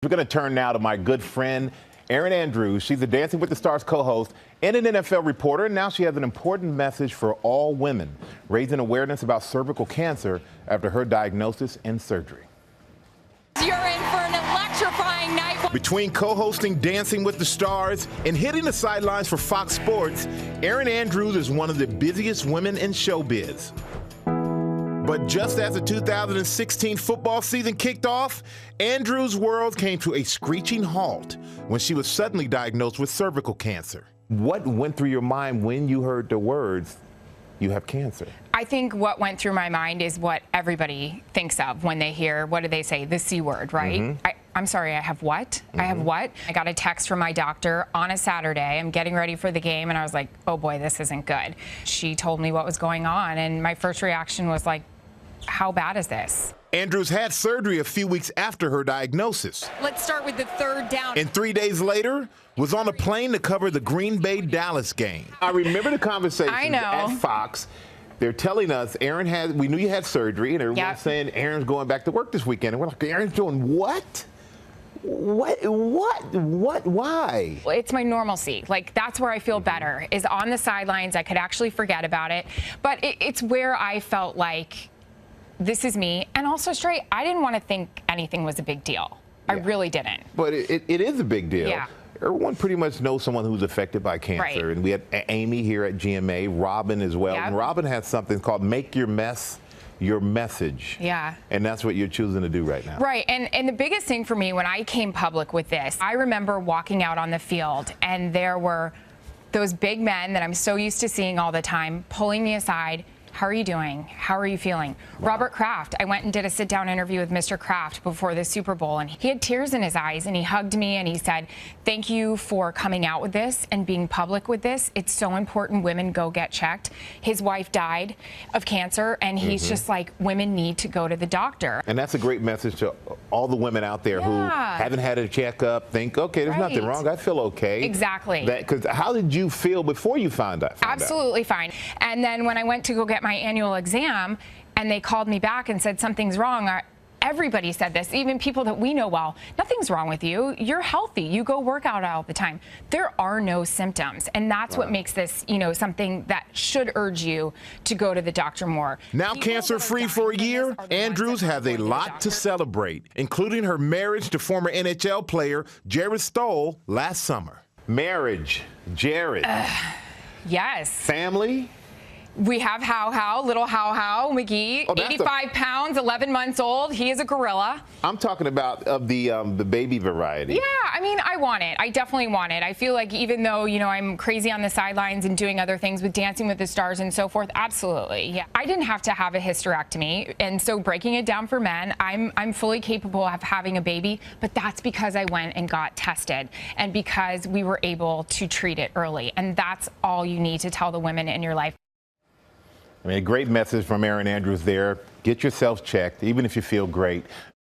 We're going to turn now to my good friend, Erin Andrews. She's a Dancing with the Stars co-host and an NFL reporter. And now she has an important message for all women, raising awareness about cervical cancer after her diagnosis and surgery. You're in for an electrifying night. Between co-hosting Dancing with the Stars and hitting the sidelines for Fox Sports, Erin Andrews is one of the busiest women in showbiz. But just as the 2016 football season kicked off, Andrews' world came to a screeching halt when she was suddenly diagnosed with cervical cancer. What went through your mind when you heard the words, "You have cancer"? I think what went through my mind is what everybody thinks of when they hear, what do they say, the C word, right? Mm-hmm. I'm sorry, I have what? I have what? I got a text from my doctor on a Saturday. I'm getting ready for the game, and I was like, oh boy, this isn't good. She told me what was going on, and my first reaction was like, how bad is this? Andrews had surgery a few weeks after her diagnosis. Let's start with the third down. And 3 days later, was on a plane to cover the Green Bay-Dallas game. I remember the conversation at Fox. They're telling us, we knew you had surgery, and everyone's saying Erin's going back to work this weekend. And we're like, Erin's doing what? What? Why? It's my normalcy. Like, that's where I feel better, is on the sidelines. I could actually forget about it. But it's where I felt like, this is me. And also, straight, I didn't want to think anything was a big deal. I really didn't. But it is a big deal. Yeah. Everyone pretty much knows someone who's affected by cancer. Right. And we had Amy here at GMA, Robin as well. And Robin has something called Make Your Mess Your Message. Yeah. And that's what you're choosing to do right now. Right. And the biggest thing for me when I came public with this, I remember walking out on the field, and there were those big men that I'm so used to seeing all the time pulling me aside. How are you doing? How are you feeling? Wow. Robert Kraft, I went and did a sit-down interview with Mr. Kraft before the Super Bowl, and he had tears in his eyes, and he hugged me, and he said, thank you for coming out with this and being public with this. It's so important women go get checked. His wife died of cancer, and he's just like, women need to go to the doctor. And that's a great message to all the women out there who haven't had a checkup, think, okay, there's nothing wrong, I feel okay. Exactly. Because how did you feel before you found out? Absolutely fine. And then when I went to go get my annual exam, and they called me back and said something's wrong, everybody said this, even people that we know well, nothing's wrong with you. You're healthy. You go work out all the time. There are no symptoms. And that's what makes this, something that should urge you to go to the doctor more. Now cancer-free for a year, Andrews has a lot to celebrate, including her marriage to former NHL player Jared Stoll last summer. Marriage, Jared. Yes. Family? We have little How McGee, 85 pounds, 11 months old. He is a gorilla. I'm talking about of the baby variety. Yeah, I mean, I want it. I definitely want it. I feel like even though, I'm crazy on the sidelines and doing other things with Dancing with the Stars and so forth, absolutely, yeah. I didn't have to have a hysterectomy, and so breaking it down for men, I'm fully capable of having a baby, but that's because I went and got tested and because we were able to treat it early, and that's all you need to tell the women in your life. I mean, a great message from Erin Andrews there. Get yourself checked, even if you feel great.